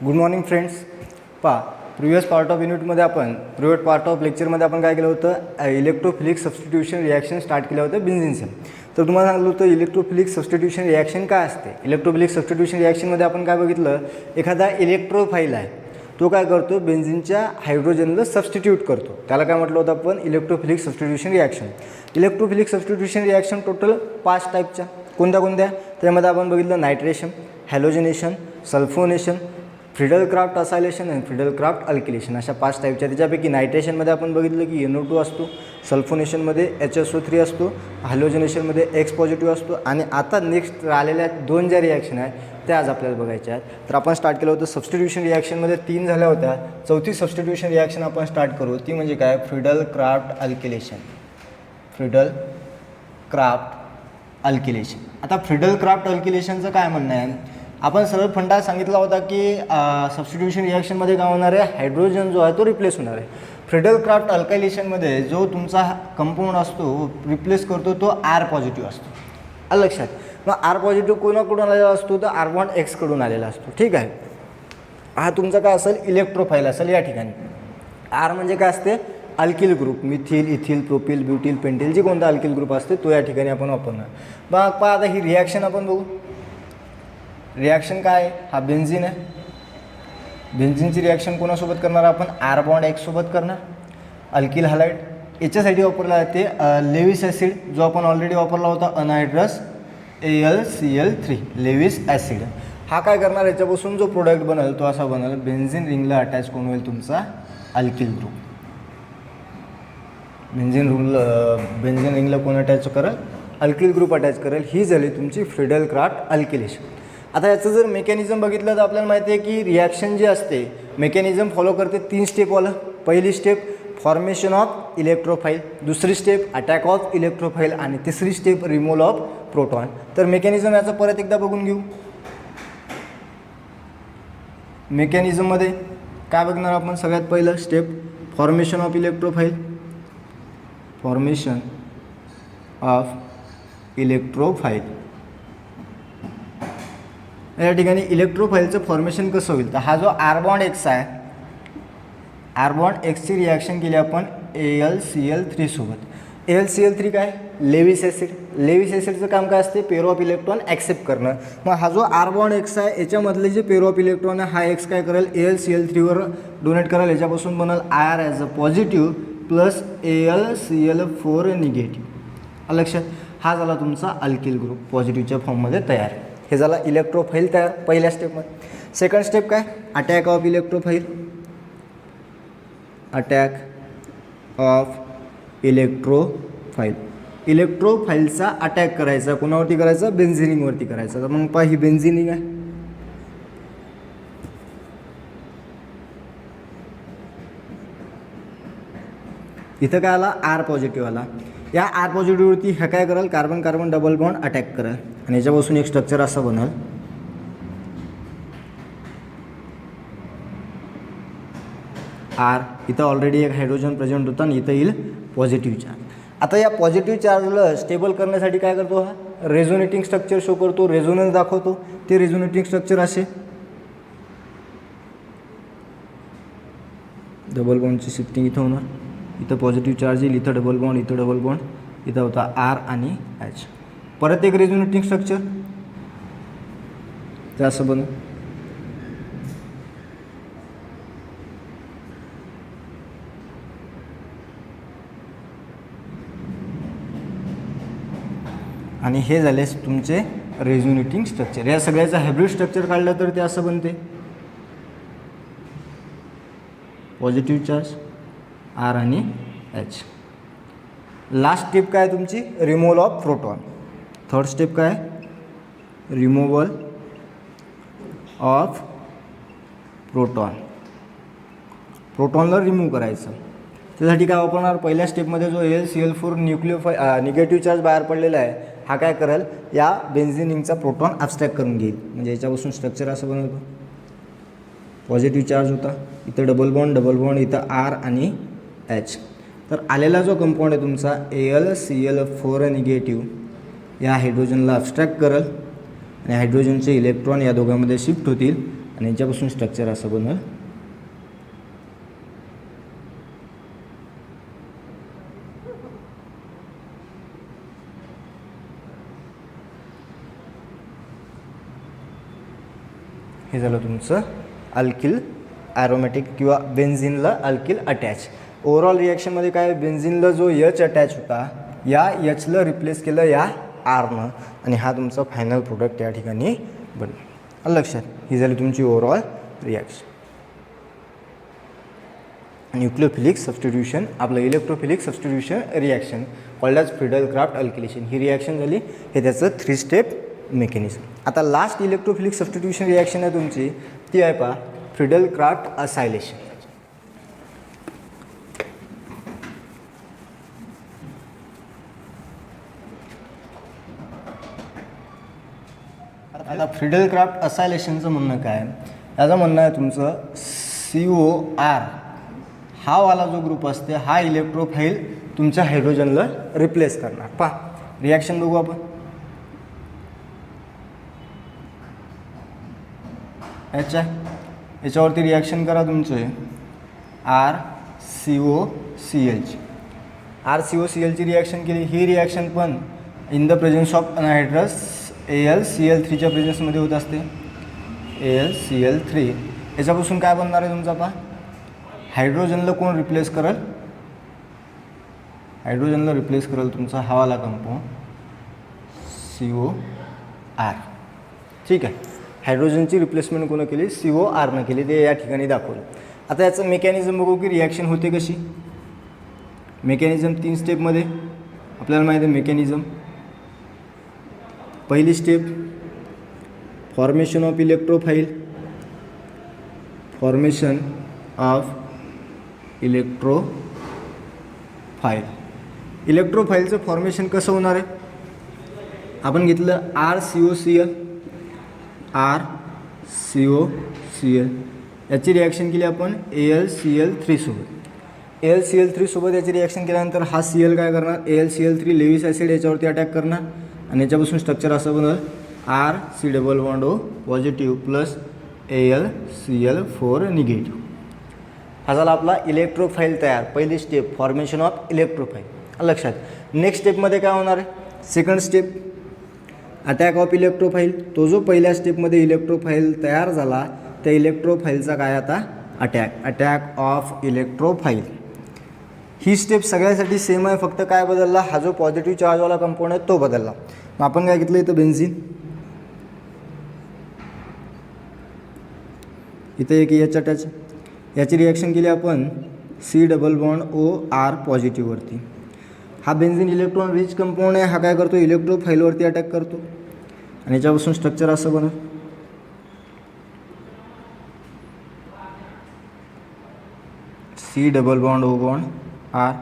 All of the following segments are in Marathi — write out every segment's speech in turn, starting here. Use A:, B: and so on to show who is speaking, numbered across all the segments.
A: Good morning friends. पहा, प्रिव्हियस पार्ट ऑफ युनिटमध्ये प्रिव्हियस पार्ट ऑफ लेक्चरमध्ये आपण काय केलं होतं, इलेक्ट्रोफिलिक सबस्टिट्यूशन रिॲक्शन स्टार्ट केलं होतं बेन्झिनचं. तर तुम्हाला सांगितलं होतं इलेक्ट्रोफिलिक सबस्टिट्यूशन रिॲक्शन काय असते. इलेक्ट्रोफिलिक सबस्टिट्यूशन रिॲक्शनमध्ये आपण काय बघितलं, एखादा इलेक्ट्रोफाईल आहे तो काय करतो, बेन्झिनच्या हायड्रोजनला सबस्टिट्यूट करतो. त्याला काय म्हटलं होतं आपण, electrophilic substitution reaction. Electrophilic substitution reaction total 5 टाईपच्या. कोणत्या? त्यामध्ये आपण बघितलं नायट्रेशन, हॅलोजनेशन, सल्फोनेशन, फ्रिडल-क्राफ्ट असायलेशन आणि फ्रिडल-क्राफ्ट अल्किलेशन, अशा 5 टाईपच्या. त्याच्यापैकी नायट्रेशनमध्ये आपण बघितलं की NO2 असतो, सल्फोनेशनमध्ये HSO3 असतो, हॅलोजनेशनमध्ये X पॉझिटिव्ह असतो. आणि आता नेक्स्ट आलेल्या 2 ज्या रिॲक्शन आहेत त्या आज आपल्याला बघायच्या आहेत. तर आपण स्टार्ट केलं होतं सबस्टिट्यूशन रिॲक्शनमध्ये 3 झाल्या होत्या. चौथी सबस्टिट्यूशन रिॲक्शन आपण स्टार्ट करू, ती म्हणजे काय, फ्रिडल-क्राफ्ट अल्किलेशन. फ्रिडल-क्राफ्ट अल्किलेशन. आता फ्रिडल-क्राफ्ट अल्किलेशनचं काय म्हणणं आहे, आपण सरळ फंडा सांगितला होता की सबस्टिट्यूशन रिॲक्शनमध्ये काय होणार आहे, हायड्रोजन जो आहे तो रिप्लेस होणार आहे. फ्रिडल-क्राफ्ट अल्कायलेशनमध्ये जो तुमचा कंपाऊंड असतो रिप्लेस करतो तो R पॉझिटिव्ह असतो. लक्षात. मग R पॉझिटिव्ह कोणाकडून आलेला असतो, तर R बॉन्ड X कडून आलेला असतो. ठीक आहे. हा तुमचा काय असेल, इलेक्ट्रोफाईल असेल या ठिकाणी. R म्हणजे काय असते, alkyl group, methyl, ethyl, propyl, butyl, pentyl, जे कोणता अल्किल ग्रुप असते तो या ठिकाणी आपण वापरणार. मग पहा आता ही रिॲक्शन आपण बघू. रिॲक्शन काय आहे, हा बेन्झिन आहे. बेन्झिनची रिॲक्शन कोणासोबत करणार आपण, R बॉन्ड X सोबत करणार. अल्किल हॅलाइड याच्यासाठी वापरला जाते लेविस ॲसिड, जो आपण ऑलरेडी वापरला होता अनहायड्रस AlCl3, लेविस ॲसिड. हा काय करणार, याच्यापासून जो प्रोडक्ट बनेल तो असा बनेल, बेन्झिन रिंगला अटॅच कोण होईल, तुमचा अल्किल ग्रुप. बेन्झिन रिंगला कोण अटॅच करेल, अल्किल ग्रुप अटॅच करेल. ही झाली तुमची फ्रिडल-क्राफ्ट अल्किलेशन. आता याचं जर मेकॅनिझम बघितलं तर आपल्याला माहिती आहे की रिॲक्शन जे असते मेकॅनिझम फॉलो करते 3 स्टेपवालं. पहिली स्टेप फॉर्मेशन ऑफ इलेक्ट्रोफाईल, दुसरी स्टेप अटॅक ऑफ इलेक्ट्रोफाईल आणि तिसरी स्टेप रिमूव्हल ऑफ प्रोटॉन. तर मेकॅनिझम याचं परत एकदा बघून घेऊ. मेकॅनिझममध्ये काय बघणार आपण, सगळ्यात पहिलं step formation of electrophile. Formation of इलेक्ट्रोफाईल. या ठिकाणी इलेक्ट्रोफाईलचं फॉर्मेशन कसं होईल, तर हा जो R बॉन्ड X आहे, R बॉन्ड Xची रिॲक्शन केली आपण AlCl3 सोबत. AlCl3 काय, लेविस ॲसिड. लेविस ॲसिडचं काम काय असते, पेअर ऑफ इलेक्ट्रॉन ॲक्सेप्ट करणं. मग हा जो R बॉन्ड X आहे याच्यामधले जे पेअर ऑफ इलेक्ट्रॉन आहे हा X काय करेल, AlCl3वर डोनेट करेल. याच्यापासून बनल R as a positive plus AlCl4 negative. लक्षात. हा झाला तुमचा अल्किल ग्रुप पॉझिटिव्हच्या फॉर्ममध्ये तयार. हे झाला इलेक्ट्रोफाईल तयार पहिल्या स्टेपमध्ये. सेकंड स्टेप काय, attack of electrophile. Attack of electrophile. इलेक्ट्रोफाईलचा अटॅक करायचा, कोणावरती करायचा, बेन्झिनिंगवरती करायचा. तर मग पहा ही बेन्झिनिंग आहे. इथं काय आला, R पॉझिटिव्ह आला. या R पॉझिटिव्हवरती ह्या काय करेल, carbon carbon double bond attack करेल आणि याच्यापासून एक स्ट्रक्चर असं बनल. R इथं ऑलरेडी एक हायड्रोजन प्रेझेंट होता आणि इथं येईल पॉझिटिव्ह चार्ज. आता या पॉझिटिव्ह चार्जला स्टेबल करण्यासाठी काय करतो, हा रेझोनेटिंग स्ट्रक्चर शो करतो, रेझोनन्स दाखवतो. ते रेझोनेटिंग स्ट्रक्चर असे डबल बॉन्डची शिफ्टिंग इथं होणार. इथं पॉझिटिव्ह चार्ज येईल, इथं डबल बॉन्ड, इथं डबल बॉन्ड, इथं होता R आणि H. परत एक रेझोनेटिंग स्ट्रक्चर ते असं बनव. आणि हे झाले तुमचे रेझोनेटिंग स्ट्रक्चर. या सगळ्याचं हायब्रिड स्ट्रक्चर काढलं तर ते असं बनते, पॉझिटिव्ह चार्ज R आणि H. लास्ट स्टेप काय तुमची, removal of proton. Third step काय, रिमूव्हल ऑफ प्रोटॉन. प्रोटॉनला रिमूव्ह करायचं. त्यासाठी काय वापरणार, पहिल्या स्टेपमध्ये जो AlCl4 निगेटिव्ह चार्ज बाहेर पडलेला आहे हा काय करेल, या बेन्झिनिंगचा प्रोटॉन ॲब्स्ट्रॅक्ट करून घेईल. म्हणजे याच्यापासून स्ट्रक्चर असं बनवतो, पॉझिटिव्ह चार्ज होता, इथं डबल बॉन्ड, इथं R आणि H. तर आलेला जो कंपाऊंड आहे तुमचा AlCl4 निगेटिव्ह या हायड्रोजनला ॲब्स्ट्रॅक्ट करेल आणि हायड्रोजनचे इलेक्ट्रॉन या दोघांमध्ये शिफ्ट होतील आणि याच्यापासून स्ट्रक्चर असं बनल. हे झालं तुमचं अल्किल ॲरोमॅटिक किंवा बेन्झिनला अल्किल अटॅच. ओव्हरऑल रिॲक्शनमध्ये काय, बेन्झिनला जो एच अटॅच होता या एचला रिप्लेस केलं या आरनं आणि हा तुमचा फायनल प्रोडक्ट या ठिकाणी बनला. लक्षात, ही झाली तुमची ओव्हरऑल रिॲक्शन. न्यूक्लियोफिलिक सबस्टिट्यूशन, आपलं electrophilic substitution reaction called as Friedel Crafts alkylation. ही रिॲक्शन झाली, हे त्याचं 3 स्टेप मेकॅनिझम. आता लास्ट इलेक्ट्रोफिलिक सबस्टिट्यूशन रिॲक्शन आहे तुमची, ती आहे पहा फ्रिडल क्राफ्ट असायलेशन. आता फ्रिडल क्राफ्ट असायलेशनचं म्हणणं काय, याचं म्हणणं आहे तुमचं COR हा वाला जो ग्रुप असते हा इलेक्ट्रोफाईल तुमच्या हायड्रोजनला रिप्लेस करणार. पहा रिॲक्शन बघू आपण. याच्यावरती रिॲक्शन करा तुमचे RCOClची. RCOClची रिॲक्शन केली. ही रिॲक्शन पण इन द प्रेझेन्स ऑफ अनहायड्रस AlCl3च्या प्रेझेन्समध्ये होत असते. AlCl3 याच्यापासून काय बनणार आहे तुमचा पहा, हायड्रोजनला कोण रिप्लेस करेल, हायड्रोजनला रिप्लेस करेल तुमचा हवाला कंपाऊंड COR. ठीक आहे, हायड्रोजनची रिप्लेसमेंट कोण केली, CORनं केली, ते या ठिकाणी दाखवलं. आता याचं मेकॅनिझम बघू की रिॲक्शन होते कशी. मेकॅनिझम 3 स्टेपमध्ये आपल्याला माहिती आहे. मेकॅनिझम पहिली step formation of electrophile, formation of electrophile. इलेक्ट्रोफाईलचं फॉर्मेशन कसं होणार आहे, आपण घेतलं RCOCl, याची रिॲक्शन केली आपण AlCl3 सोबत. AlCl3 सोबत याची रिॲक्शन केल्यानंतर हा Cl काय करणार, AlCl3 लेविस ॲसिड याच्यावरती अटॅक करणार आणि याच्यापासून स्ट्रक्चर असं बनल RC≡O positive plus AlCl4 negative. हा झाला आपला इलेक्ट्रोफाईल तयार. पहिली स्टेप फॉर्मेशन ऑफ इलेक्ट्रोफाईल. लक्षात, नेक्स्ट स्टेपमध्ये काय होणार आहे, सेकंड स्टेप अटॅक ऑफ इलेक्ट्रोफाईल. तो जो पहिल्या स्टेपमध्ये इलेक्ट्रोफाईल तयार झाला त्या इलेक्ट्रोफाईलचा काय आता अटॅक ऑफ इलेक्ट्रोफाईल. ही स्टेप सगळ्यासाठी सेम आहे, फक्त काय बदलला, हा जो पॉझिटिव्ह चार्जवाला कंपाऊंड आहे तो बदलला. मग आपण काय घेतलं इथं बेन्झिन, इथं एक एच अटॅच, याची रिॲक्शन केली आपण C≡OR पॉझिटिव्हवरती. हा बेन्झिन इलेक्ट्रॉन रिच कंपाऊंड आहे, हा काय करतो इलेक्ट्रोफाईलवरती अटॅक करतो आणि याच्यापासून स्ट्रक्चर असं बनल C≡O≪R.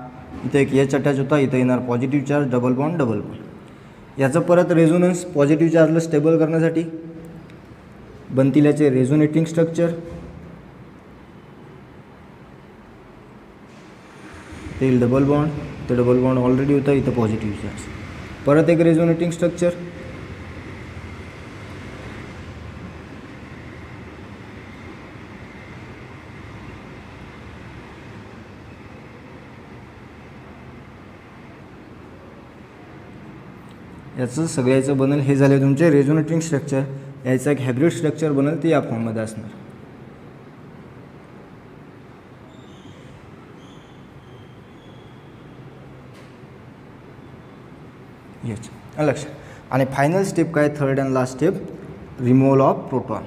A: इथं एक एच अटॅच होता, इथं येणार पॉझिटिव्ह चार्ज, डबल बॉन्ड. याचं परत रेझोनन्स पॉझिटिव्ह चार्जला स्टेबल करण्यासाठी बनतील याचे रेझोनेटिंग स्ट्रक्चर. ते डबल बॉन्ड, ते डबल बॉन्ड ऑलरेडी होता, इथं पॉझिटिव्ह चार्ज, परत एक रेझोनेटिंग स्ट्रक्चर. याचं सगळ्याचं बनल, हे झाले तुमचे रेझोनेटिंग स्ट्रक्चर. याचं एक हायब्रिड स्ट्रक्चर बनल, ते या फॉर्ममध्ये असणार. येस, लक्षात. आणि फायनल स्टेप काय, third and last step, removal of proton.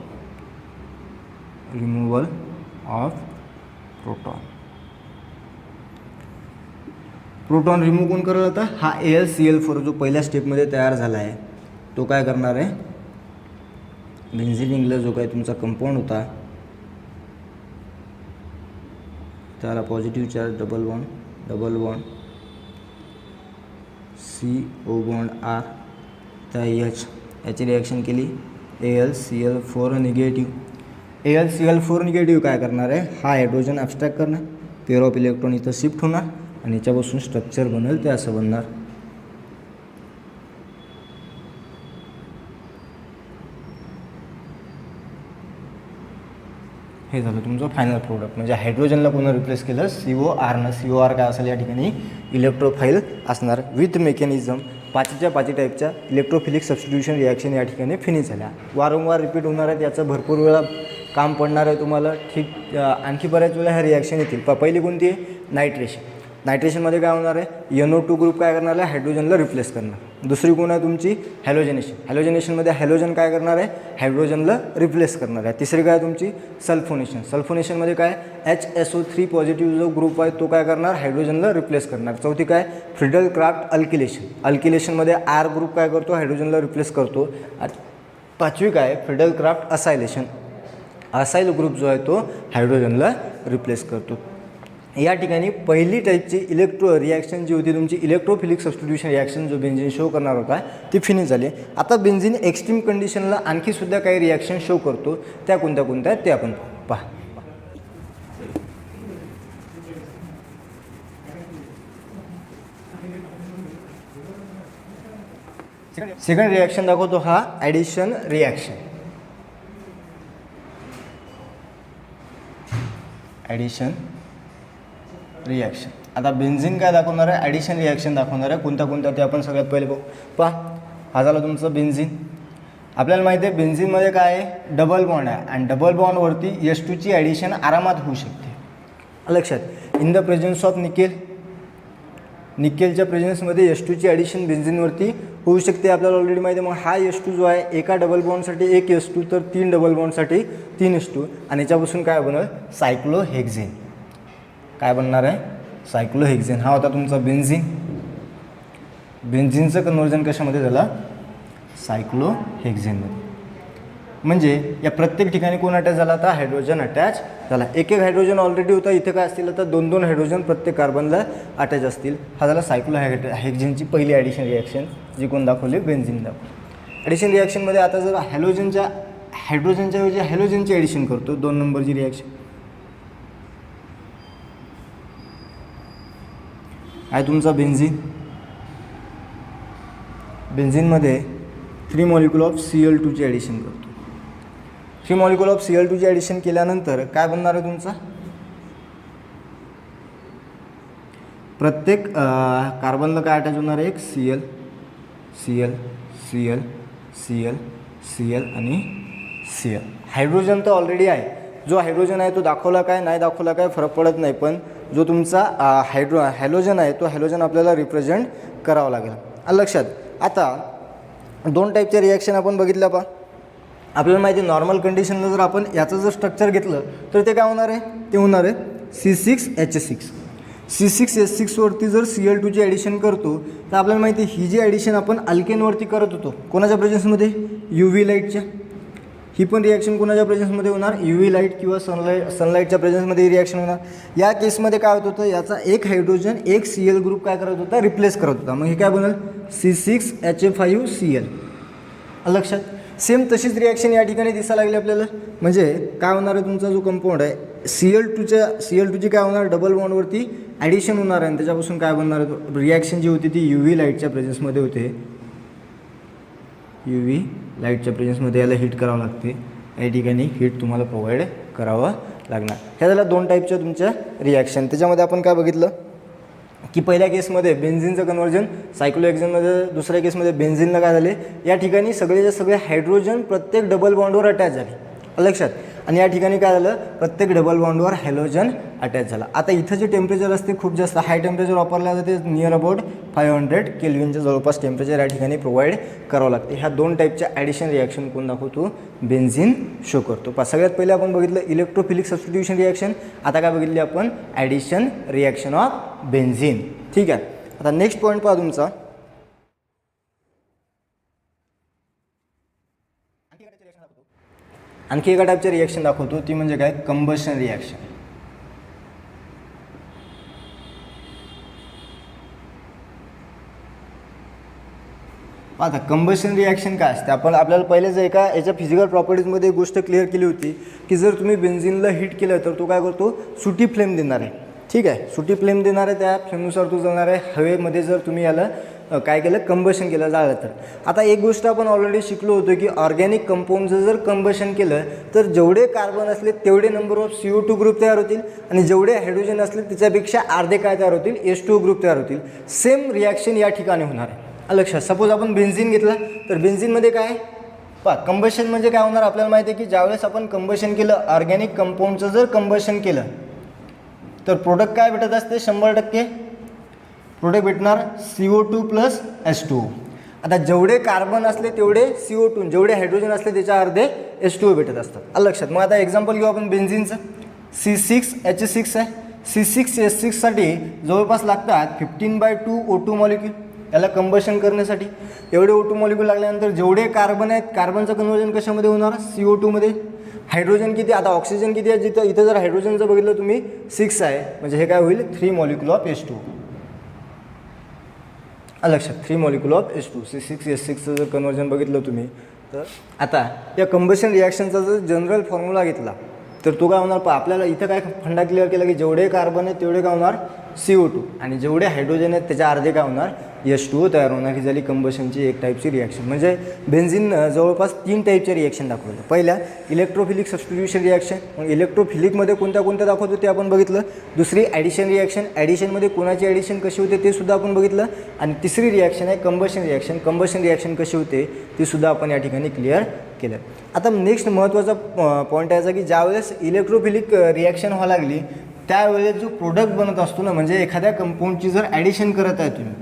A: Removal of proton. Proton remove कोण करेल आता, हा AlCl4 जो पहिल्या स्टेपमध्ये तयार झाला आहे तो काय करणार आहे, बेन्झिनिंगला जो काय तुमचा कंपाऊंड होता त्याला positive charge, double bond CO≪R, त्या याची रिॲक्शन केली AlCl4 निगेटिव्ह. AlCl4 निगेटिव्ह काय करणार आहे, हा हायड्रोजन ॲब्स्ट्रॅक्ट करणार, पेअर ऑफ इलेक्ट्रॉन इथं शिफ्ट होणार आणि याच्यापासून स्ट्रक्चर बनेल ते असं बनणार. हे झालं तुमचं फायनल प्रोडक्ट. म्हणजे हायड्रोजनला पुन्हा रिप्लेस केलं CORनं. COR काय असेल या ठिकाणी इलेक्ट्रोफाईल असणार विथ मेकॅनिझम. पाचीच्या पाची टाईपच्या इलेक्ट्रोफिलिक सबस्टिट्यूशन रिॲक्शन या ठिकाणी फिनिश झाल्या. वारंवार रिपीट होणार आहेत, याचं भरपूर वेळा काम पडणार आहे तुम्हाला. ठीक, आणखी बऱ्याच वेळा ह्या रिॲक्शन येतील. पहिली कोणती आहे? नायट्रेशन. नायट्रेशनमध्ये काय होणार आहे? NO2 ग्रुप काय करणार आहे? हायड्रोजनला रिप्लेस करणार. दुसरी कोण आहे तुमची? हॅलोजनेशन. हॅलोजनेशनमध्ये हॅलोजन काय करणार आहे? हायड्रोजनला रिप्लेस करणार आहे. तिसरी काय तुमची? सल्फोनेशन. सल्फोनेशनमध्ये काय? HSO3 पॉझिटिव्ह जो ग्रुप आहे तो काय करणार? हायड्रोजनला रिप्लेस करणार. चौथी काय? Friedel Crafts alkylation. अल्किलेशनमध्ये R ग्रुप काय करतो? हायड्रोजनला रिप्लेस करतो. पाचवी काय? Friedel Crafts acylation. Acyl group जो आहे तो हायड्रोजनला रिप्लेस करतो. या ठिकाणी पहिली टाईपची इलेक्ट्रो रिॲक्शन जी होती तुमची इलेक्ट्रोफिलिक सबस्टिट्यूशन रिॲक्शन जो बेन्झिन शो करणार होता ती फिनिश झाली. आता बेन्झिन एक्स्ट्रीम कंडिशनला आणखीसुद्धा काही रिॲक्शन शो करतो. त्या कोणत्या कोणत्या आहेत ते आपण पहा. सेकंड रिॲक्शन दाखवतो हा ॲडिशन रिॲक्शन. Addition reaction. आता बेन्झिन काय दाखवणार आहे? ॲडिशन रिॲक्शन दाखवणार आहे. कोणत्या कोणत्या ते आपण सगळ्यात पहिले बघू. पहा, हा झाला तुमचं बेन्झिन. आपल्याला माहिती आहे बेन्झिनमध्ये काय आहे? डबल बॉन्ड आहे आणि डबल बॉन्डवरती H2 ची ॲडिशन आरामात होऊ शकते. लक्षात, in the presence of nickel. निकेलच्या प्रेझेन्समध्ये H2 ची ॲडिशन बेन्झिनवरती होऊ शकते. आपल्याला ऑलरेडी माहिती आहे. मग हा H2 जो आहे एका डबल बॉन्डसाठी एक H2 तर 3 डबल बॉन्डसाठी 3 H2 आणि याच्यापासून काय बनणार? सायक्लोहेक्झेन. काय बनणार आहे? सायक्लोहेक्झेन. हा होता तुमचा बेन्झिन. बेन्झिनचं कन्व्हर्जन कशामध्ये झालं? सायक्लोहेक्झेनमध्ये. म्हणजे या प्रत्येक ठिकाणी कोण अटॅच झाला? आता हायड्रोजन अटॅच झाला. एक एक हायड्रोजन ऑलरेडी होता. इथे काय असतील आता 2-2 हायड्रोजन प्रत्येक कार्बनला अटॅच असतील. हा झाला सायक्लोहेक्झेनची पहिली ॲडिशन रिॲक्शन जी कोण दाखवली? बेन्झिन दाखवली. ॲडिशन रिॲक्शनमध्ये आता जर हायड्रोजनच्या ऐवजी हॅलोजनची ॲडिशन करतो. 2 नंबरची रिॲक्शन आहे तुमचा बेन्झिन. बेन्झिनमध्ये 3 मॉलिक्यूल ऑफ Cl2 ची ॲडिशन करतो. 3 मॉलिक्यूल ऑफ Cl2 ची ॲडिशन केल्यानंतर काय बनणार आहे तुमचा? प्रत्येक कार्बनला काय अटॅच होणार आहे? एक Cl, Cl, Cl, Cl, Cl आणि Cl. हायड्रोजन तर ऑलरेडी आहे. जो हायड्रोजन आहे तो दाखवला काय नाही दाखवला काय फरक पडत नाही, पण जो तुमचा हॅलोजन आहे तो हॅलोजन आपल्याला रिप्रेझेंट करावा लागेल. लक्षात. आता 2 टाईपच्या रिॲक्शन आपण बघितल्या. पहा, आपल्याला माहिती आहे नॉर्मल कंडिशनला जर आपण याचं जर स्ट्रक्चर घेतलं तर ते काय होणार आहे? ते होणार आहे C6H6. C6H6 वरती जर Cl2 ची ॲडिशन करतो तर आपल्याला माहिती आहे ही जी ॲडिशन आपण अल्केनवरती करत होतो कोणाच्या प्रेझेन्समध्ये? UV लाईटच्या. ही पण रिॲक्शन कोणाच्या प्रेझेन्समध्ये होणार? UV लाईट किंवा सनलाईटच्या प्रेझेन्समध्ये ही रिॲक्शन होणार. या केसमध्ये काय होत होतं? याचा एक हायड्रोजन एक Cl ग्रुप काय करत होता? रिप्लेस करत होता. मग हे काय बनेल? C6H5Cl. लक्षात. सेम तशीच रिॲक्शन या ठिकाणी दिसायला लागली आपल्याला. म्हणजे काय होणार आहे? तुमचा जो कंपाऊंड आहे Cl2 ची काय होणार? डबल बॉन्डवरती ॲडिशन होणार आहे आणि त्याच्यापासून काय बनणार आहे? रिॲक्शन जी होती ती UV लाईटच्या प्रेझेन्समध्ये होते. UV लाईटच्या प्रेझेन्समध्ये याला हीट करावं लागते. या ठिकाणी हीट तुम्हाला प्रोव्हाइड करावं लागणार. ह्या झाल्या 2 टाईपच्या तुमच्या रिॲक्शन. त्याच्यामध्ये आपण काय बघितलं की पहिल्या केसमध्ये बेन्झिनचं कन्व्हर्जन सायक्लोहेक्झेनमध्ये, दुसऱ्या केसमध्ये बेन्झिनला काय झाले? या ठिकाणी सगळेचे सगळे हायड्रोजन प्रत्येक डबल बॉन्डवर अटॅच झाले. लक्षात. आणि या ठिकाणी काय झालं? प्रत्येक डबल बॉन्डवर हॅलोजन अटॅच झाला. आता इथं जे टेम्परेचर असते खूप जास्त हाय टेम्परेचर वापरल्या जाते. नियर अबाउट 500 केल्विनच्या जवळपास टेम्परेचर या ठिकाणी प्रोव्हाइड करावं लागते. ह्या 2 टाईपच्या ॲडिशन रिॲक्शन कोण दाखवतो? बेन्झिन शो करतो. सगळ्यात पहिले आपण बघितलं इलेक्ट्रोफिलिक सबस्टिट्यूशन रिॲक्शन. आता काय बघितली आपण? Addition reaction of benzene. ठीक आहे. आता नेक्स्ट पॉईंट पहा तुमचा. आणखी एका टाईपचे रिॲक्शन दाखवतो ती म्हणजे काय? Combustion reaction. आता कंबशन रिॲक्शन काय असते? आपल्याला पहिलेच एका याच्या फिजिकल प्रॉपर्टीजमध्ये एक गोष्ट क्लिअर केली होती की जर तुम्ही बेन्झिनला हीट केलं तर तो काय करतो? सुटी फ्लेम देणार आहे. ठीक आहे. सुटी फ्लेम देणार आहे. त्या फ्लेमनुसार तो जाणार आहे. हवेमध्ये जर तुम्ही याला काय केलं, कंबशन केलं, जाळलं तर. आता एक गोष्ट आपण ऑलरेडी शिकलो होतो की ऑर्गॅनिक कंपाऊंडचं जर कंबशन केलं तर जेवढे कार्बन असले तेवढे नंबर ऑफ CO2 ग्रुप तयार होतील आणि जेवढे हायड्रोजन असले त्याच्यापेक्षा अर्धे काय तयार होतील, H2O ग्रुप तयार होतील. सेम रिॲक्शन या ठिकाणी होणार आहे. लक्षात. सपोज आपण बेन्झिन घेतला तर बेन्झिनमध्ये काय आहे पहा, कंबशन म्हणजे काय होणार आपल्याला माहिती आहे की ज्यावेळेस आपण कंबशन केलं, ऑर्गॅनिक कंपाऊंडचं जर कंबशन केलं तर प्रोडक्ट काय भेटत असते, 100% प्रोडक्ट भेटणार CO2 प्लस H2O. आता जेवढे कार्बन असले तेवढे CO2, जेवढे हायड्रोजन असले त्याच्या अर्धे H2O भेटत असतात. लक्षात. मग आता एक्झाम्पल घेऊ आपण बेन्झिनचं. C6H6 आहे. C6H6 साठी जवळपास लागतात 15/2 O2 मॉलिक्यूल याला कंबशन करण्यासाठी. एवढे O2 मॉलिक्यूल लागल्यानंतर जेवढे कार्बन आहेत, कार्बनचं कन्वर्जन कशामध्ये होणार, CO2 मध्ये. हायड्रोजन किती, आता ऑक्सिजन किती आहे, जिथं इथं जर हायड्रोजनचं बघितलं तुम्ही 6 आहे, म्हणजे हे काय होईल 3 मॉलिक्यूल ऑफ H2O. लक्षात. 3 मॉलिक्यूल ऑफ H2. C6H6चं जर कन्वर्जन बघितलं तुम्ही तर आता या कंबशन रिॲक्शनचा जर जनरल फॉर्म्युला घेतला तर तो काय होणार, आपल्याला इथं काय फंडा क्लिअर केला की जेवढे कार्बन आहेत तेवढे काय होणार CO2 आणि जेवढे हायड्रोजन आहेत त्याच्या अर्धे काय होणार H2O तयार होणार. ही झाली कंबशनची एक टाईपची रिॲक्शन. म्हणजे बेन्झिन जवळपास 3 टाईपचे रिॲक्शन दाखवलं. पहिल्या इलेक्ट्रोफिलिक सबस्टिट्यूशन रिॲक्शन. मग इलेक्ट्रोफिलिकमध्ये कोणत्या कोणत्या दाखवतो ते आपण बघितलं. दुसरी ॲडिशन रिॲक्शन. ॲडिशनमध्ये कोणाची ॲडिशन कशी होते ते सुद्धा आपण बघितलं. आणि तिसरी रिॲक्शन आहे कंबशन रिॲक्शन. कंबशन रिॲक्शन कशी होते ती सुद्धा आपण या ठिकाणी क्लिअर केलं. आता नेक्स्ट महत्त्वाचा पॉईंट यायचा की ज्यावेळेस इलेक्ट्रोफिलिक रिॲक्शन व्हायला लागली त्यावेळेस जो प्रोडक्ट बनत असतो ना, म्हणजे एखाद्या कंपाऊंडची जर ॲडिशन करत आहे तुम्ही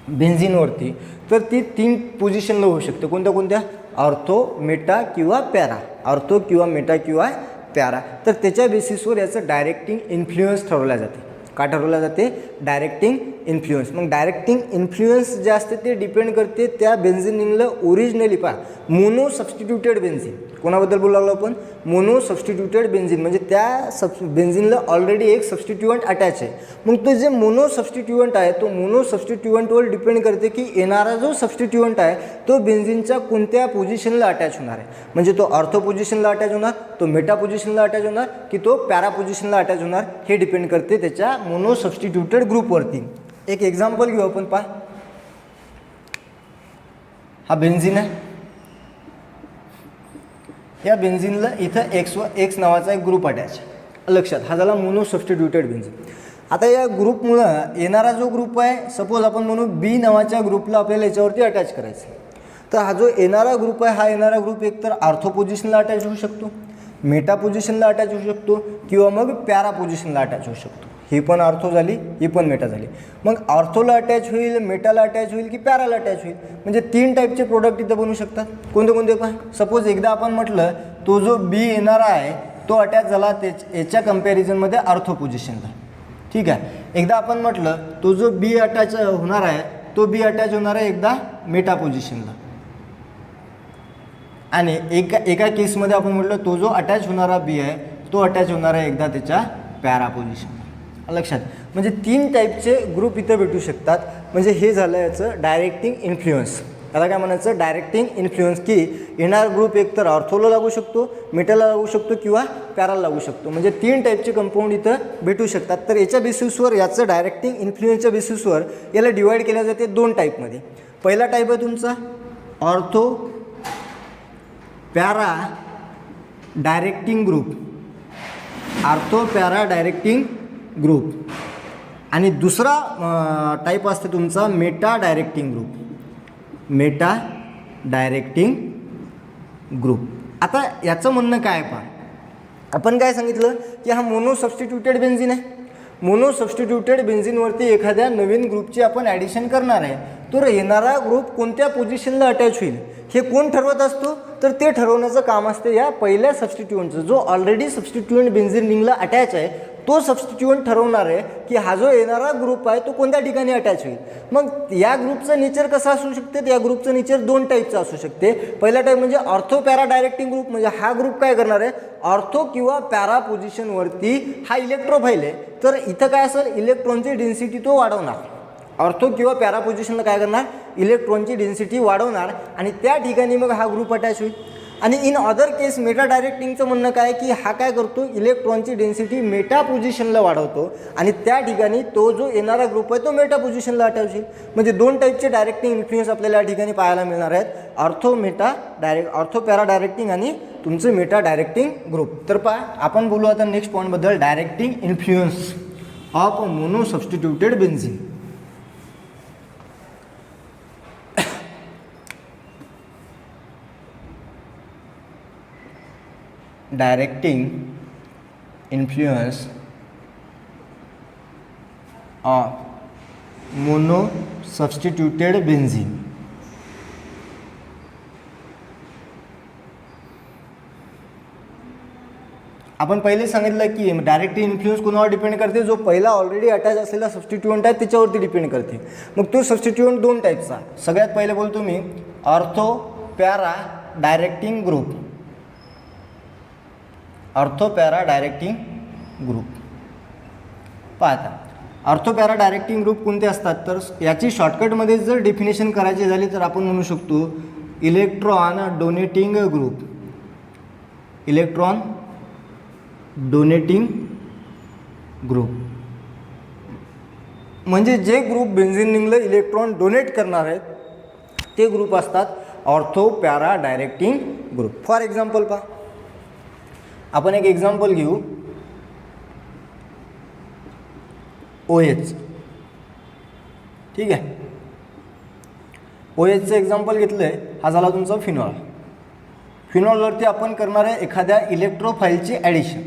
A: बेन्झिनवरती तर ती 3 पोझिशनला होऊ शकते. कोणत्या कोणत्या, ऑर्थो, मेटा किंवा पॅरा. ऑर्थो किंवा मेटा किंवा पॅरा. तर त्याच्या बेसिसवर याचं डायरेक्टिंग इन्फ्लुएन्स ठरवल्या जाते. का ठरवल्या जाते, डायरेक्टिंग इन्फ्लुएन्स. मग डायरेक्टिंग इन्फ्लुएन्स जे असते ते डिपेंड करते त्या बेन्झिनला ओरिजिनली पहा मोनो सबस्टिट्यूटेड बेन्झिन. कोणाबद्दल बोलू लागलो आपण, मोनो सबस्टिट्यूटेड बेन्झिन. म्हणजे त्या बेन्झिनला ऑलरेडी एक सबस्टिट्युएंट अटॅच आहे. मग तो जे मोनो सबस्टिट्युएंट आहे तो मोनो सबस्टिट्युएंटवर डिपेंड करते की येणारा जो सबस्टिट्युएंट आहे तो बेन्झिनच्या कोणत्या पोझिशनला अटॅच होणार आहे. म्हणजे तो ऑर्थो पोझिशनला अटॅच होणार, तो मेटा पोझिशनला अटॅच होणार की तो पॅरा पोझिशनला अटॅच होणार, हे डिपेंड करते त्याच्या मोनो सबस्टिट्युटेड ग्रुपवरती. एक एक्झाम्पल घेऊ आपण. पहा, हा बेन्झिन आहे. या बेन्झिनला इथं एक्स नावाचा एक ग्रुप अटॅच. लक्षात. हा झाला मोनो सबस्टिट्युटेड बेन्झिन. आता या ग्रुपमुळं येणारा जो ग्रुप आहे, सपोज आपण म्हणू बी नावाच्या ग्रुपला आपल्याला याच्यावरती अटॅच करायचं. तर हा जो येणारा ग्रुप आहे, हा येणारा ग्रुप एकतर ऑर्थो पोझिशनला अटॅच होऊ शकतो, मेटा पोझिशनला अटॅच होऊ शकतो किंवा मग पॅरा पोझिशनला अटॅच होऊ शकतो. ही पण ऑर्थो झाली, ही पण मेटा झाली. मग ऑर्थोला अटॅच होईल, मेटाला अटॅच होईल की पॅराला अटॅच होईल. म्हणजे 3 टाईपचे प्रोडक्ट इथं बनू शकतात. कोणते कोणते पहा, सपोज एकदा आपण म्हटलं तो जो बी येणारा आहे तो अटॅच झाला याच्या कंपॅरिझनमध्ये ऑर्थो पोझिशनला. ठीक आहे. एकदा आपण म्हटलं तो जो बी अटॅच होणार आहे तो बी अटॅच होणार आहे एकदा मेटा पोझिशनला. आणि एका केसमध्ये आपण म्हटलं तो जो अटॅच होणारा बी आहे तो अटॅच होणार आहे एकदा त्याच्या पॅरा पोझिशनला. लक्षात. म्हणजे 3 टाईपचे ग्रुप इथं भेटू शकतात. म्हणजे हे झालं याचं डायरेक्टिंग इन्फ्लुएन्स. याला काय म्हणायचं, डायरेक्टिंग इन्फ्लुएन्स. की येणार ग्रुप एकतर ऑर्थोला लागू शकतो, मेटाला लागू शकतो किंवा पॅराला लागू शकतो. म्हणजे 3 टाईपचे कंपाऊंड इथं भेटू शकतात. तर याच्या बेसिसवर, याचं डायरेक्टिंग इन्फ्लुएन्सच्या बेसिसवर याला डिवाईड केल्या जाते 2 टाईपमध्ये. पहिला टाईप आहे तुमचा ortho para directing group. Ortho para directing group. आणि दुसरा टाईप असते तुमचा Meta directing group. Meta directing group. आता याचं म्हणणं काय पहा, आपण काय सांगितलं की हा मोनो सबस्टिट्युटेड बेन्झिन आहे. मोनो सबस्टिट्युटेड बेन्झिनवरती एखाद्या नवीन ग्रुपची आपण ॲडिशन करणार आहे. तर येणारा ग्रुप कोणत्या पोझिशनला अटॅच होईल हे कोण ठरवत असतो, तर ते ठरवण्याचं काम असते या पहिल्या सबस्टिट्युएंटचं. जो ऑलरेडी सबस्टिट्युएंट बेन्झिन रिंगला अटॅच आहे तो सबस्टिट्युएंट ठरवणार आहे की हा जो येणारा ग्रुप आहे तो कोणत्या ठिकाणी अटॅच होईल. मग या ग्रुपचं नेचर कसं असू शकते, या ग्रुपचं नेचर 2 टाईपचं असू शकते. पहिला टाईप म्हणजे ऑर्थो पॅरा डायरेक्टिंग ग्रुप. म्हणजे हा ग्रुप काय करणार आहे, ऑर्थो किंवा पॅरा पोझिशनवरती हा इलेक्ट्रोफाईल आहे. तर इथं काय असेल, इलेक्ट्रॉनची डेन्सिटी तो वाढवणार. ऑर्थो किंवा पॅरा पोझिशनला काय करणार, इलेक्ट्रॉनची डेन्सिटी वाढवणार आणि त्या ठिकाणी मग हा ग्रुप अटॅच होईल. आणि इन अदर केस मेटा डायरेक्टिंगचं म्हणणं काय की हा काय करतो, इलेक्ट्रॉनची डेन्सिटी मेटा पोझिशनला वाढवतो आणि त्या ठिकाणी तो जो येणारा ग्रुप आहे तो मेटा पोझिशनला अटॅच. म्हणजे दोन टाईपचे डायरेक्टिंग इन्फ्लुएन्स आपल्याला या ठिकाणी पाहायला मिळणार आहेत, ऑर्थो पॅरा डायरेक्टिंग आणि तुमचं मेटा डायरेक्टिंग ग्रुप. तर पहा आपण बोलू आता नेक्स्ट पॉईंटबद्दल, directing influence of mono substituted benzene. Directing influence of mono substituted benzene. आपण पहिले सांगितलं की डायरेक्टिंग इन्फ्लुएन्स कोणावर डिपेंड करते, जो पहिला ऑलरेडी अटॅच असलेला सबस्टिट्यूएंट आहे त्याच्यावरती डिपेंड करते. मग तो सबस्टिट्यूएंट दोन टाईपचा. सगळ्यात पहिले बोलतो मी ortho para directing group. Ortho para directing group पाहता, ऑर्थो पॅरा डायरेक्टिंग ग्रुप कोणते असतात, तर याची शॉर्टकटमध्ये जर डेफिनेशन करायची झाली तर आपण म्हणू शकतो electron donating group. Electron donating group म्हणजे जे ग्रुप बेन्झीन रिंगला इलेक्ट्रॉन डोनेट करणार आहेत ते ग्रुप असतात ortho para directing group. For example पहा, आपण एक एक्झाम्पल घेऊ, OH. ठीक आहे, OHचं एक्झाम्पल घेतलं आहे, हा झाला तुमचा फिनॉल. फिनॉलवरती आपण करणार आहे एखाद्या इलेक्ट्रोफाईलची ॲडिशन.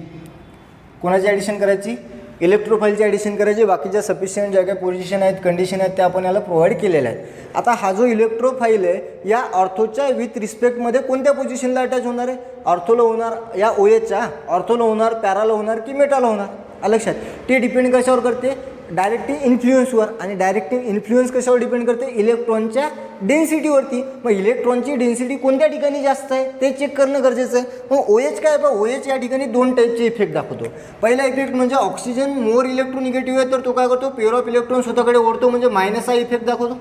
A: कोणाची ॲडिशन करायची, इलेक्ट्रोफाईलची ॲडिशन करायची. बाकीच्या सफिशियंट ज्या काही पोझिशन आहेत, कंडिशन आहेत त्या आपण याला प्रोव्हाइड केलेल्या आहेत. आता हा जो इलेक्ट्रोफाईल आहे या ऑर्थोच्या विथ रिस्पेक्टमध्ये कोणत्या पोझिशनला अटॅच होणार आहे, ऑर्थोला होणार, या OHच्या ऑर्थोला होणार, पॅराला होणार की मेटाला होणार. लक्षात, ते डिपेंड कशावर करते, डायरेक्टिंग इन्फ्लुएन्सवर. आणि डायरेक्टिंग इन्फ्लुएन्स कशावर डिपेंड करते, इलेक्ट्रॉनच्या डेन्सिटीवरती. मग इलेक्ट्रॉनची डेन्सिटी कोणत्या ठिकाणी जास्त आहे ते चेक करणं गरजेचं आहे. मग OH काय आहे, OH या ठिकाणी दोन टाईपचे इफेक्ट दाखवतो. पहिला इफेक्ट म्हणजे ऑक्सिजन मोर इलेक्ट्रोनिगेटिव्ह आहे तर तो काय करतो, पेअर ऑफ इलेक्ट्रॉन स्वतःकडे ओढतो, म्हणजे मायनस हा इफेक्ट दाखवतो.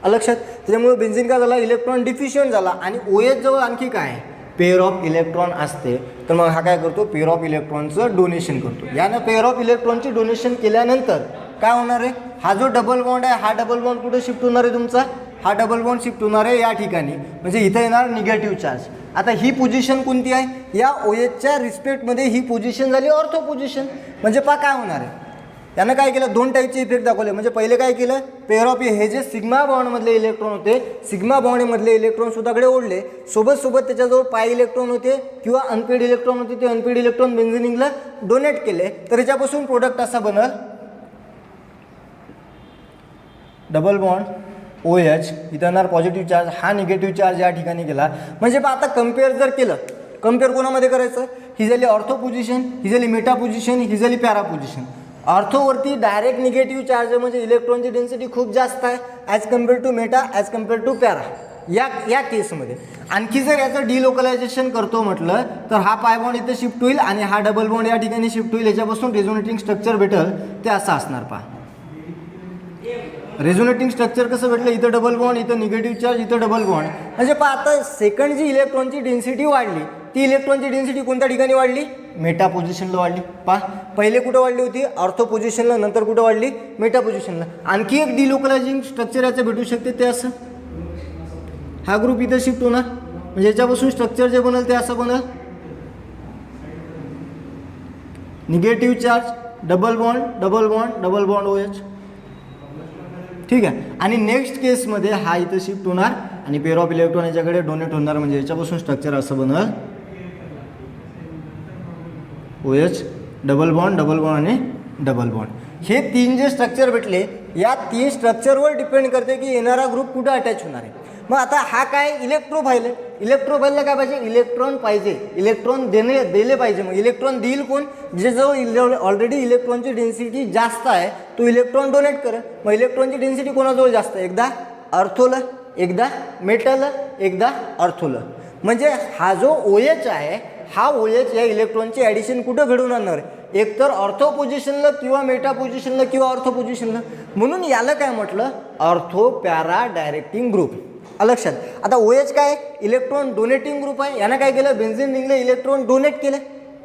A: लक्षात, त्याच्यामुळे बेन्झीन काय झाला, इलेक्ट्रॉन डिफिशियंट झाला. आणि OH जवळ आणखी काय आहे, पेअर ऑफ इलेक्ट्रॉन असते, तर मग हा काय करतो, पेअर ऑफ इलेक्ट्रॉनचं डोनेशन करतो. यानं पेअर ऑफ इलेक्ट्रॉनची डोनेशन केल्यानंतर काय होणार आहे, हा जो डबल बॉन्ड आहे हा डबल बॉन्ड कुठे शिफ्ट होणार आहे तुमचा, हा डबल बॉन्ड शिफ्ट होणार आहे या ठिकाणी, म्हणजे इथं येणार निगेटिव्ह चार्ज. आता ही पोझिशन कोणती आहे, या OHच्या रिस्पेक्टमध्ये ही पोझिशन झाली ऑर्थो पोझिशन. म्हणजे पहा काय होणार आहे, त्यानं काय केलं, दोन टाईपचे इफेक्ट दाखवले. म्हणजे पहिले काय केलं, पेअर ऑफ हे जे सिग्मा बॉन्डमधले इलेक्ट्रॉन होते, सिग्मा बॉन्डमधले इलेक्ट्रॉन स्वतःकडे ओढले, सोबत त्याच्याजवळ पाय इलेक्ट्रॉन होते किंवा अनपेड इलेक्ट्रॉन होते, ते अनपेड इलेक्ट्रॉन बेन्झीन रिंगला डोनेट केले. तर याच्यापासून प्रोडक्ट असा बनल, डबल बॉन्ड OH, इथं येणार पॉझिटिव्ह चार्ज, हा निगेटिव्ह चार्ज या ठिकाणी गेला. म्हणजे आता कम्पेअर जर केलं, कम्पेअर कोणामध्ये करायचं, ही झाली ऑर्थो पोझिशन, ही झाली मेटा पोझिशन, ही झाली पॅरा पोझिशन. ऑर्थोवरती डायरेक्ट निगेटिव्ह चार्ज आहे, म्हणजे इलेक्ट्रॉनची डेन्सिटी खूप जास्त आहे as compare to meta, as compare to para. या केसमध्ये आणखी जर याचं डिलोकलायझेशन करतो म्हटलं तर हा पाय बॉन्ड इथे शिफ्ट होईल आणि हा डबल बॉन्ड या ठिकाणी शिफ्ट होईल. याच्यापासून रेझोनेटिंग स्ट्रक्चर भेटल ते असं असणार. पहा रेझोनेटिंग स्ट्रक्चर कसं भेटलं, इथं डबल बॉन्ड, इथं निगेटिव्ह चार्ज, इथं डबल बॉन्ड. म्हणजे पहा आता सेकंड जी इलेक्ट्रॉनची डेन्सिटी वाढली, ती इलेक्ट्रॉनची डेन्सिटी कोणत्या ठिकाणी वाढली, मेटा पोझिशनला वाढली. पहा पहिले कुठं वाढली होती, ऑर्थो पोझिशनला, नंतर कुठं वाढली, मेटा पोझिशनला. आणखी एक डिलोकलायझिंग स्ट्रक्चर याचं भेटू शकते, ते असं, हा ग्रुप इथं शिफ्ट होणार, म्हणजे याच्यापासून स्ट्रक्चर जे बनल ते असं बनल, negative charge, double bond, double bond, double bond OH. ठीक आहे, आणि नेक्स्ट केसमध्ये हा इथं शिफ्ट होणार आणि पेअर ऑफ इलेक्ट्रॉन याच्याकडे डोनेट होणार, म्हणजे याच्यापासून स्ट्रक्चर असं बनल, OH, डबल बॉन्ड आणि डबल बॉन्ड. हे तीन जे स्ट्रक्चर भेटले, या तीन स्ट्रक्चरवर डिपेंड करते की येणारा ग्रुप कुठं अटॅच होणार आहे. मग आता हा काय इलेक्ट्रोफाईल आहे, इलेक्ट्रोफाईलला काय पाहिजे, इलेक्ट्रॉन पाहिजे, इलेक्ट्रॉन दिले पाहिजे. मग इलेक्ट्रॉन देईल कोण, जे जवळ ऑलरेडी इलेक्ट्रॉनची डेन्सिटी जास्त आहे तो इलेक्ट्रॉन डोनेट करेल. मग इलेक्ट्रॉनची डेन्सिटी कोणाजवळ जास्त आहे, एकदा अर्थोला, एकदा मेटलला, एकदा अर्थोला. म्हणजे हा जो OH आहे, हा OH या इलेक्ट्रॉनची ॲडिशन कुठं घडवून आणणार आहे, एकतर ऑर्थो पोझिशनला किंवा मेटा पोझिशनला किंवा ऑर्थो पोझिशनला. म्हणून याला काय म्हटलं, ऑर्थो पॅरा डायरेक्टिंग ग्रुप. लक्षात. आता OH काय इलेक्ट्रॉन डोनेटिंग ग्रुप आहे. यानं काय केलं बेन्झीन रिंगला इलेक्ट्रॉन डोनेट केले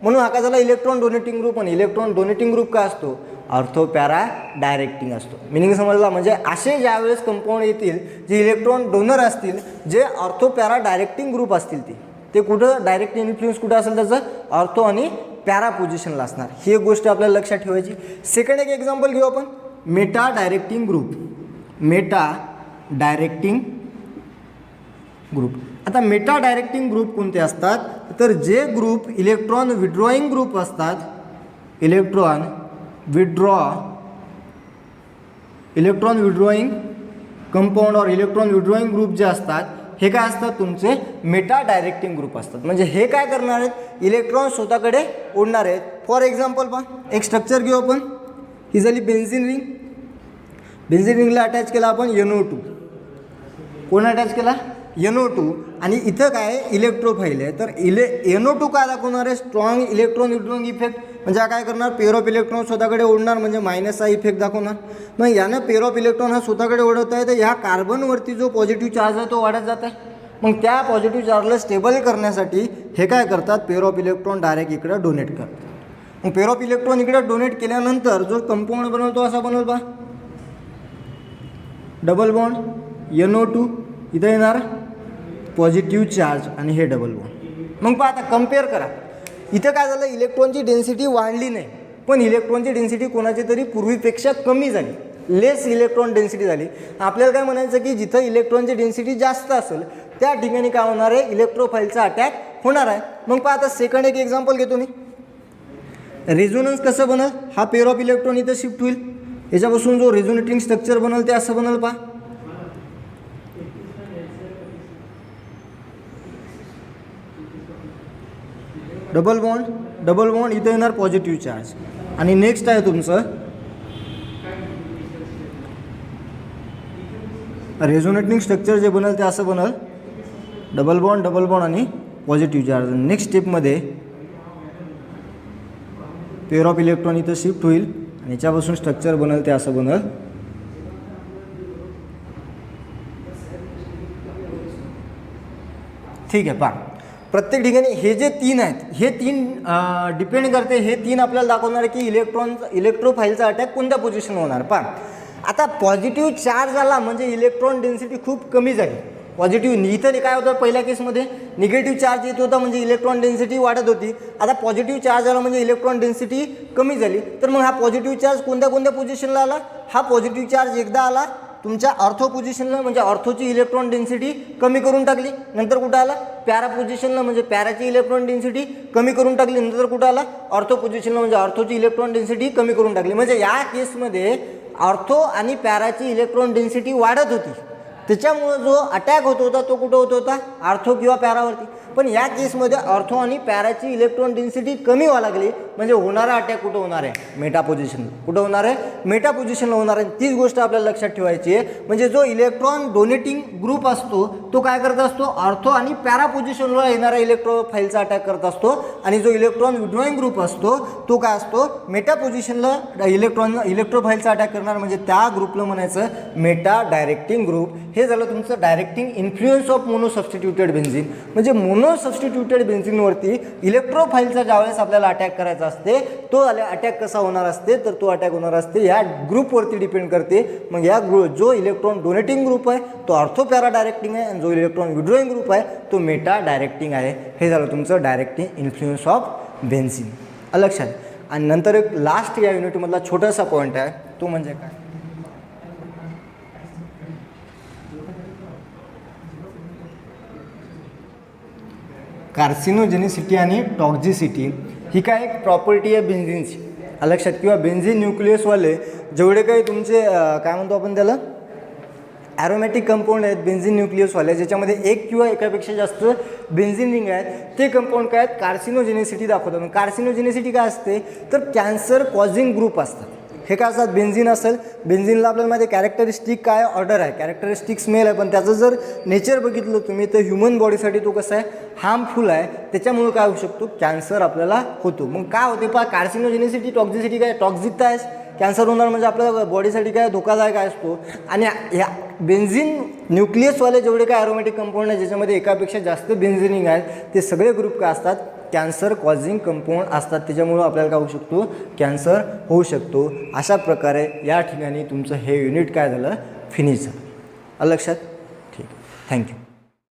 A: म्हणून हा काय झाला इलेक्ट्रॉन डोनेटिंग ग्रुप. आणि इलेक्ट्रॉन डोनेटिंग ग्रुप काय असतो ऑर्थो पॅरा डायरेक्टिंग असतो. मिनिंग समजला. म्हणजे असे ज्यावेळेस कंपाऊंड येतील जे इलेक्ट्रॉन डोनर असतील जे ऑर्थो पॅरा डायरेक्टिंग ग्रुप असतील ते कुठं डायरेक्ट इन्फ्लुएन्स कुठं असेल त्याचं ऑर्थो आणि पॅरा पोझिशनला असणार. ही एक गोष्ट आपल्याला लक्षात ठेवायची. सेकंड एक एक्झाम्पल घेऊ आपण Meta directing group. Meta directing group. आता मेटा डायरेक्टिंग ग्रुप कोणते असतात तर जे ग्रुप इलेक्ट्रॉन विड्रॉईंग ग्रुप असतात. इलेक्ट्रॉन विड्रॉईंग कंपाऊंड और इलेक्ट्रॉन विड्रॉईंग ग्रुप जे असतात हे काय असतात तुमचे मेटा डायरेक्टिंग ग्रुप असतात. म्हणजे हे काय करणार आहेत इलेक्ट्रॉन स्वतःकडे ओढणार आहेत. फॉर एक्झाम्पल पहा एक स्ट्रक्चर घेऊ आपण. ही झाली बेन्झीन रिंग. बेन्झीन रिंगला अटॅच केला आपण NO2. कोण अटॅच केला NO2. आणि इथं काय इलेक्ट्रोफाईल आहे. तर NO2 काय दाखवणार आहे स्ट्रॉंग इलेक्ट्रॉन विड्रॉईंग इफेक्ट. म्हणजे हा काय करणार पेअर ऑफ इलेक्ट्रॉन स्वतःकडे ओढणार म्हणजे -हा इफेक्ट दाखवणार. मग यानं पेअर ऑफ इलेक्ट्रॉन हा स्वतःकडे ओढत आहे तर ह्या कार्बनवरती जो पॉझिटिव्ह चार्ज आहे तो वाढत जात आहे. मग त्या पॉझिटिव्ह चार्जला स्टेबल करण्यासाठी हे काय करतात पेअर ऑफ इलेक्ट्रॉन डायरेक्ट इकडे डोनेट करतात. मग पेअर ऑफ इलेक्ट्रॉन इकडे डोनेट केल्यानंतर जो कंपाऊंड बनवतो असा बनवल बा डबल बॉन्ड NO2 इथं येणार पॉझिटिव्ह चार्ज आणि हे डबल बॉन्ड. मग पहा आता कम्पेअर करा. इथं काय झालं इलेक्ट्रॉनची डेन्सिटी वाढली नाही पण इलेक्ट्रॉनची डेन्सिटी कोणाची तरी पूर्वीपेक्षा कमी झाली. लेस इलेक्ट्रॉन डेन्सिटी झाली. आपल्याला काय म्हणायचं की जिथं इलेक्ट्रॉनची डेन्सिटी जास्त असेल त्या ठिकाणी काय होणार आहे इलेक्ट्रोफाईलचा अटॅक होणार आहे. मग पहा आता सेकंड एक एक्झाम्पल घेतो मी. रेझोनन्स कसं बनल हा पेअर ऑफ इलेक्ट्रॉन इथं शिफ्ट होईल. याच्यापासून जो रेझोनेटिंग स्ट्रक्चर बनल ते असं बनल पहा. डबल बॉन्ड इथं येणार पॉझिटिव्ह चार्ज. आणि नेक्स्ट आहे तुमचं रेझोनेटिंग स्ट्रक्चर जे बनल ते असं बनल डबल बॉन्ड आणि पॉझिटिव्ह चार्ज. नेक्स्ट स्टेपमध्ये पेअर ऑफ इलेक्ट्रॉन इथं शिफ्ट होईल आणि याच्यापासून स्ट्रक्चर बनल ते असं बनल. ठीक आहे. पहा प्रत्येक ठिकाणी हे जे तीन आहेत हे तीन डिपेंड करते. हे तीन आपल्याला दाखवणार की इलेक्ट्रोफाईलचा अटॅक कोणत्या पोझिशन होणार. पहा आता पॉझिटिव्ह चार्ज आला म्हणजे इलेक्ट्रॉन डेन्सिटी खूप कमी झाली. पॉझिटिव्ह इथं काय होतं पहिल्या केसमध्ये निगेटिव्ह चार्ज येत होता म्हणजे इलेक्ट्रॉन डेन्सिटी वाढत होती. आता पॉझिटिव्ह चार्ज आला म्हणजे इलेक्ट्रॉन डेन्सिटी कमी झाली. तर मग हा पॉझिटिव्ह चार्ज कोणत्या पोझिशनला आला. हा पॉझिटिव्ह चार्ज एकदा आला तुमच्या ऑर्थो पोझिशनला म्हणजे ऑर्थोची इलेक्ट्रॉन डेन्सिटी कमी करून टाकली. नंतर कुठं आला पॅरा पोझिशनला म्हणजे पॅराची इलेक्ट्रॉन डेन्सिटी कमी करून टाकली. नंतर कुठं आला ऑर्थो पोझिशनला म्हणजे ऑर्थोची इलेक्ट्रॉन डेन्सिटी कमी करून टाकली. म्हणजे या केसमध्ये ऑर्थो आणि पॅराची इलेक्ट्रॉन डेन्सिटी वाढत होती. त्याच्यामुळे जो अटॅक होत होता तो कुठं होत होता ऑर्थो किंवा पॅरावरती. पण या केसमध्ये ऑर्थो आणि पॅराची इलेक्ट्रॉन डेन्सिटी कमी व्हायला लागली म्हणजे होणारा अटॅक कुठं होणार आहे मेटा पोझिशनला. कुठं होणार आहे मेटा पोझिशनला होणार आहे. तीच गोष्ट आपल्याला लक्षात ठेवायची आहे. म्हणजे जो इलेक्ट्रॉन डोनेटिंग ग्रुप असतो तो काय करत असतो ऑर्थो आणि पॅरा पोझिशनला येणारा इलेक्ट्रोफाईलचा अटॅक करत असतो. आणि जो इलेक्ट्रॉन विड्रॉईंग ग्रुप असतो तो काय असतो मेटा पोझिशनला इलेक्ट्रोफाईलचा अटॅक करणार म्हणजे त्या ग्रुपला म्हणायचं मेटा डायरेक्टिंग ग्रुप. हे झालं तुमचं directing influence of mono substituted benzene. म्हणजे मोनो सबस्टिट्यूटेड बेन्झीनवरती इलेक्ट्रोफाईलचा ज्यावेळेस आपल्याला अटॅक करायचा असते तो अटॅक कसा होणार असते तर तो अटॅक होणार असते या ग्रुपवरती डिपेंड करते. मग या जो इलेक्ट्रॉन डोनेटिंग ग्रुप आहे तो ऑर्थो पॅरा डायरेक्टिंग आहे आणि जो इलेक्ट्रॉन विड्रॉईंग ग्रुप आहे तो मेटा डायरेक्टिंग आहे. हे झालं तुमचं डायरेक्टिंग इन्फ्लुएन्स ऑफ बेन्झीन. लक्षात. आणि नंतर एक लास्ट या युनिटमधला छोटासा पॉईंट आहे तो म्हणजे काय कार्सिनोजेनिसिटी आणि टॉक्झिसिटी. ही काय एक प्रॉपर्टी आहे बेन्झीनची. लक्षात. किंवा बेन्झीन न्यूक्लियसवाले जेवढे काही तुमचे काय म्हणतो आपण त्याला ॲरोमॅटिक कंपाऊंड आहेत बेन्झीन न्यूक्लियसवाले ज्याच्यामध्ये एक किंवा एकापेक्षा जास्त बेन्झीन रिंग आहेत ते कंपाऊंड काय आहेत कार्सिनोजेनिसिटी दाखवतात. कार्सिनोजेनिसिटी काय असते तर कॅन्सर कॉझिंग ग्रुप असतात. हे काय असतात बेन्झीन असेल बेन्झीनला आपल्याला माहिती आहे कॅरेक्टरिस्टिक काय ऑर्डर आहे कॅरेक्टरिस्टिक स्मेल आहे. पण त्याचं जर नेचर बघितलं तुम्ही तर ह्युमन बॉडीसाठी तो कसा आहे हार्मफुल आहे. त्याच्यामुळे काय होऊ शकतो कॅन्सर आपल्याला होतो. मग काय होते पहा कार्सिनोजेनिसिटी टॉक्झिसिटी काय टॉक्झिकता आहे कॅन्सर होणार म्हणजे आपल्या बॉडीसाठी काय धोकादायक असतो. आणि ह्या बेन्झिन न्यूक्लियसवाले जेवढे काय ॲरोमॅटिक कंपाऊंड आहे ज्याच्यामध्ये एकापेक्षा जास्त बेन्झिनिंग आहेत ते सगळे ग्रुप काय असतात, कॅन्सर कॉझिंग कंपाऊंड असतात. त्याच्यामुळं आपल्याला काय होऊ शकतो, कॅन्सर होऊ शकतो. अशा प्रकारे या ठिकाणी तुमचं हे युनिट काय झालं, फिनिश झालं. लक्षात? ठीक आहे, थँक्यू.